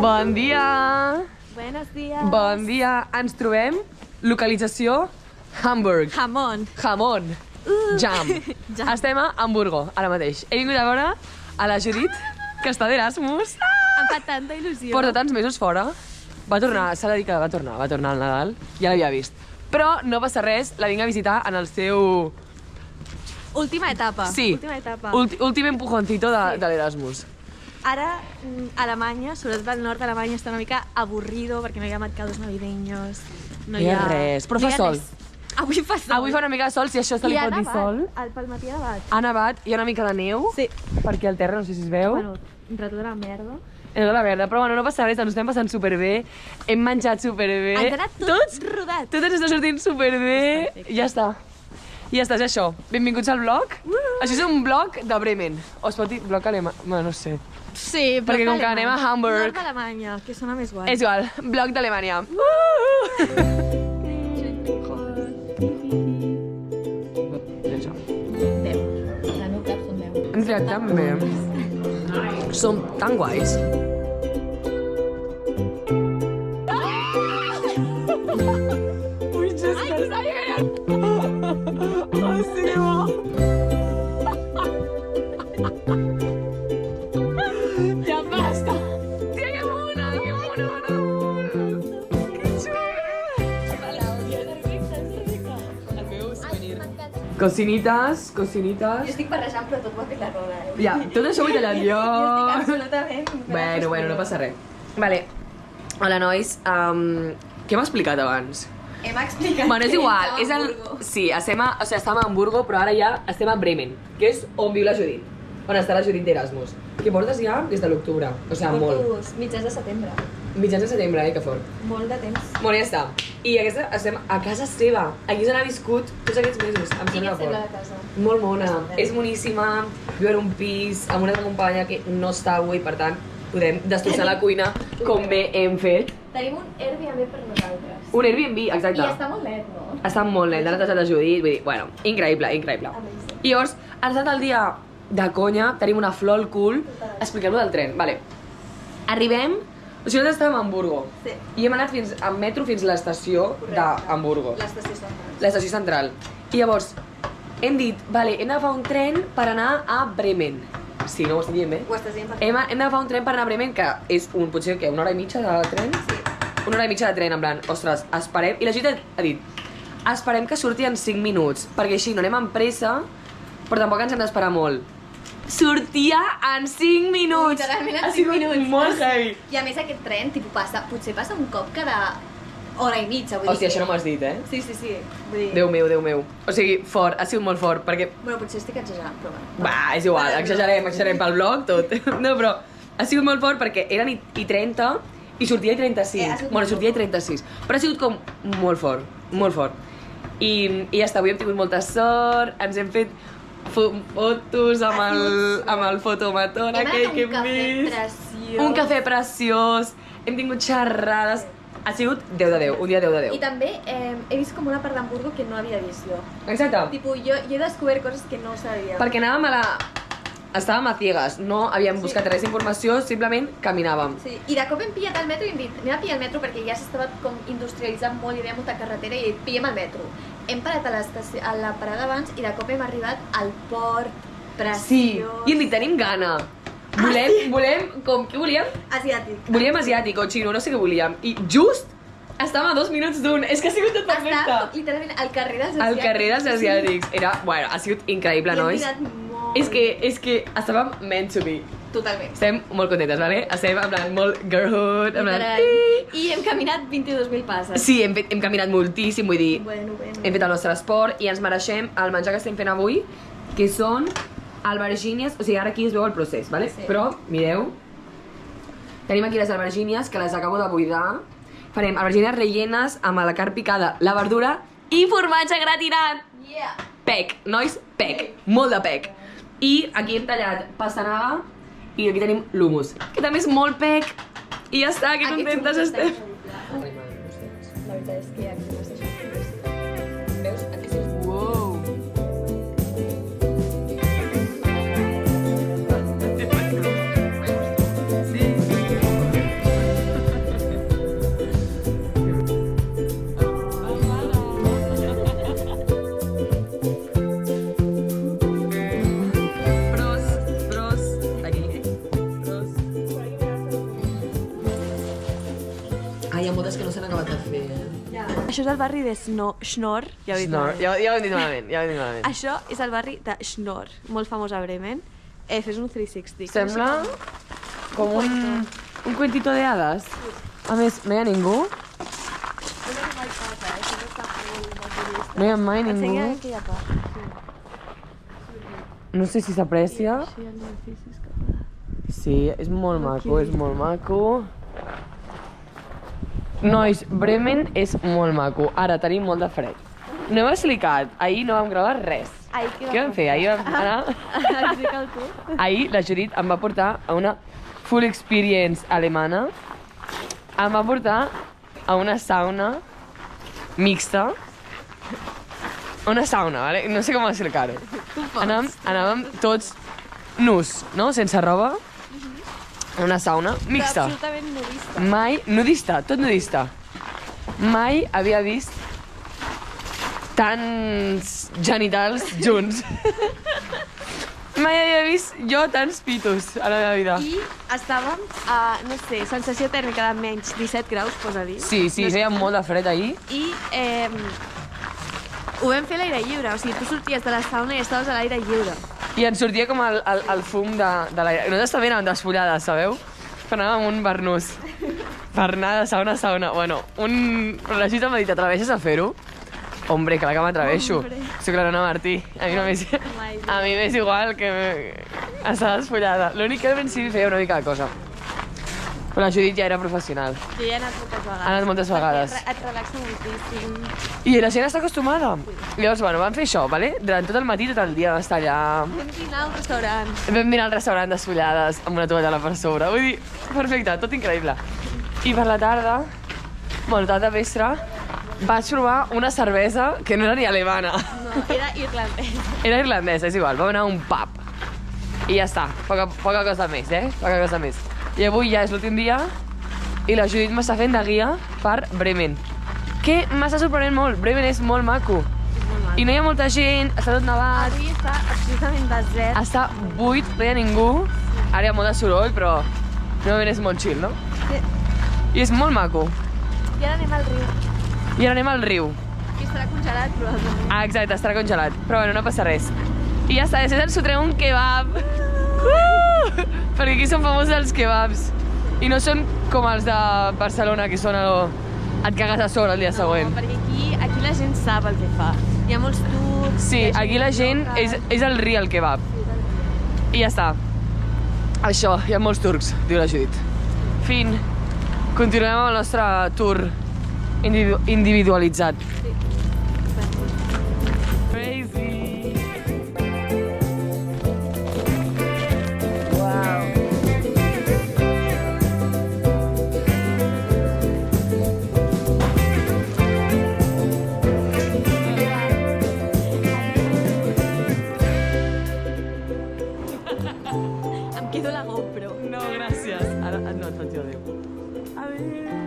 Bon dia! Buenos días. Bon dia. Ens trobem, localització, Hamburg. Jamón. Jamón. Jam. Jam. Estem a Hamburgo, ara mateix. He vingut a veure a la Judit, que està d'Erasmus. Em fa tanta il·lusió. Porta tants mesos fora. Va tornar, s'ha de dir que va tornar al Nadal. Ja l'havia vist. Però no passa res, la vinc a visitar en el seu... Última etapa. Sí, Última etapa. últim empujoncito de l'Erasmus. Ara, Alemanya, sobretot el nord d'Alemanya, està una mica avorrido perquè no hi ha mercados navideños. No hi ha res, però no fa hi ha sol. res. Avui fa sol. Avui fa una mica de sol, si això se li pot dir sol. Pel matí ha nevat. Ha nevat, hi ha una mica de neu, Sí. perquè al terra no sé si es veu. Bueno, entre tota la merda. És de la verda, però bueno, no passa res, ens estem passant superbé, hem menjat superbé. Ens ha anat tot rodat. Tot ens està sortint superbé. Ja està. Ja està, és això. Benvinguts al blog. Això és un blog de Bremen. O es pot dir blog alemany? Bueno, no sé. Sí, però Perquè com que anem a Hamburg. Nord d'Alemanya, que sona més guai. És igual, blog d'Alemanya. És això. 10. La meu cap són 10. Hem triat tan bé. Som tan guais. Ui, Jessica, ja basta! Tia, que mona, Raül! Que xulo! El meu souvenir. Cocinitas. Jo estic barrejant, però tot ho ha fet la Roda, Ja, tot això ho he tallat jo. Jo estic absolutament... Bueno, no passa res. Vale. Hola, nois. Què m'ha explicat abans? Hem explicat Bueno, és que igual. estava És el... Hamburgo. Sí, estàvem a Hamburgo, però ara ja estem a Bremen, que és on viu la Judit. On està la Judit d'Erasmus. Que portes ja des de l'octubre. O sigui, molt. Porto mitjans de setembre. Mitjans de setembre, que fort. Molt de temps. Bueno, ja està. I aquesta estem a casa seva. Aquí és on ha viscut tots aquests mesos. Em I què sembla et sembla fort. de casa? Molt mona, Bastant. és boníssima, viu en un pis amb una altra companya que no està avui, per tant, podem destrossar la cuina com bé hem fet. Tenim un Airbnb per nosaltres. Un Airbnb, exacte. I està molt net, no? Està molt net, l'ha netejat la Judit, vull dir, bueno, increïble, increïble. Amazing. I llavors, ha estat el dia de conya, tenim una flor al cul, expliquem-lo del tren, vale. Arribem, o sigui, nosaltres estàvem a Hamburgo, Sí. i hem anat amb metro fins a l'estació d'Hamburgo. L'estació central. L'estació central. I llavors, hem dit, vale, hem d'agafar un tren per anar a Bremen. Sí, no ho estic dient bé? Ho estàs dient Hem d'agafar un tren per anar a Bremen, que és potser una hora i mitja de tren? Sí. Una hora i mitja de tren, en plan, ostres, esperem... I la gent ha dit, esperem que surti en 5 minuts, perquè així no anem amb pressa, però tampoc ens hem d'esperar molt. Sortia en 5 minuts! Literalment en Ha 5 sigut minuts. molt heavy. I a més aquest tren, potser passa un cop cada hora i mitja. Vull dir Hòstia, que- això no m'ho has dit, eh? Sí, sí, sí. Vull dir... Déu meu. O sigui, fort, ha sigut molt fort, perquè... Bueno, potser estic exagerant, però bueno. Va, és igual, exagerem pel blog, tot. No, però ha sigut molt fort perquè eren i 30 i sortia i 36. Ha sigut Bueno, molt sortia i fort. 36. Però ha sigut com molt fort, molt fort. I ja està, avui hem tingut molta sort, ens hem fet fotos amb el fotomaton Hem aquell anat que a un hem cafè vist. preciós. Un cafè preciós, hem tingut xerrades. Ha sigut 10 de 10, un dia 10 de 10. I també he vist com una part d'Hamburgo que no havia vist jo. Exacte. Tipo, jo he descobert coses que no sabia. Perquè anàvem a la... Estàvem a ciegues, no havíem buscat res d'informació, simplement caminàvem. Sí, i de cop hem pillat el metro i hem dit, anem a pillar el metro perquè ja s'estava com industrialitzant molt i hi havia molta carretera i he dit, pillem el metro. Hem parat a la parada abans i de cop hem arribat al port preciós. Sí, i hem dit, tenim gana. Volem, què volíem? Asiàtic. Volíem asiàtic o xino, no sé què volíem. I just estàvem a 2 minuts d'un. És que ha sigut tot Està perfecte. literalment al carrer dels asiàtics. Al carrer dels asiàtics. Bueno, ha sigut increïble, I hem nois. mirat molt. És que estàvem meant to be. Totalment. Estem molt contentes, vale? Estem en plan molt girlhood, en plan... Literal. I hem caminat 22.000 passes. Sí, hem caminat moltíssim, vull dir, Bueno. hem fet el nostre esport i ens mereixem el menjar que estem fent avui, que són albergínies, o sigui, ara aquí es veu el procés, vale? Sí. Però, mireu, tenim aquí les albergínies que les acabo de buidar. Farem albergínies rellenes amb la carn picada, la verdura i formatge gratinat. Yeah. Pec, nois, pec, molt de pec. I aquí hem tallat pastanaga i aquí tenim l'humus, que també és molt pec. I ja està, que contentes estem. La veritat és que aquí no sé si Veus? Aquí sí. Wow. Sí. moltes que no s'han acabat de fer. Això és el barri de Schnorr. Ja ho he dit Schnorr, malament. ja ho hem dit malament, Això és el barri de Schnorr, molt famós a Bremen. Fes un 360. Sembla com un cuentito de hadas. A més, no hi ha ningú. No hi ha mai ningú. Ensenya aquella part. No sé si s'aprecia. Sí, és molt maco, és molt maco. Nois, Bremen és molt maco. Ara tenim molt de fred. No hem explicat, ahir no vam gravar res. Què vam fer? Ahir vam anar... Explica'l tu. Ahir la Judit em va portar a una full experience alemana. Em va portar a una sauna mixta. Una sauna, ¿vale? No sé com explicar-ho. Anàvem tots nus, no? Sense roba. Una sauna mixta. Absolutament nudista. Mai, nudista, tot nudista. Mai havia vist tants genitals junts. Mai havia vist jo tants pitos a la meva vida. I estàvem a, no sé, sensació tèrmica de menys 17 graus, posa a dir. Sí, feia molt de fred ahir. I ho vam fer a l'aire lliure, o sigui, tu sorties de la sauna i estaves a l'aire lliure. I ens sortia com el fum de l'aire. Nosaltres també anàvem despullades, sabeu? Però anàvem amb un barnús. Per anar de sauna a sauna. Bueno, la Gita m'ha dit, t'atreveixes a fer-ho? Hombre, clar que m'atreveixo. Soc la Nona Martí. A mi m'és igual que estar despullada. L'únic que al principi feia una mica de cosa. Però la Judit ja era professional. Jo ja he anat moltes vegades. Ha anat moltes vegades. Perquè et relaxa moltíssim. I la gent està acostumada. Llavors, bueno, vam fer això, ¿vale? Durant tot el matí, tot el dia vam estar allà... Vam dinar al restaurant. Vam dinar al restaurant despullades, amb una tovallola per sobre. Vull dir, perfecte, tot increïble. I per la tarda, bueno, tarda vespre, vaig provar una cervesa que no era ni alemana. No, era irlandès. Era irlandesa, és igual, vam anar a un pub. I ja està, poca cosa més, Poca cosa més. I avui ja és l'últim dia i la Judit m'està fent de guia per Bremen. Que m'està sorprenent molt, Bremen és molt maco. I no hi ha molta gent, està tot nevat. Avui està absolutament desert. Està buit, no hi ha ningú. Ara hi ha molt de soroll, però normalment és molt chill, no? Sí. I és molt maco. I ara anem al riu. I ara anem al riu. I estarà congelat, probablement. Ah, exacte, estarà congelat. Però bueno, no passa res. I ja està, després ens fotrem un kebab. Perquè aquí són famosos els kebabs. I no són com els de Barcelona, que són et cagues a sobre el dia següent. No, perquè aquí la gent sap el que fa. Hi ha molts turcs... Sí, aquí la gent és el real kebab. I ja està. Això, hi ha molts turcs, diu la Judit. Fin. Continuem amb el nostre tour individualitzat. Crazy. Em quedo la GoPro. No, gràcies. Ara no et faig jo adéu. A veure...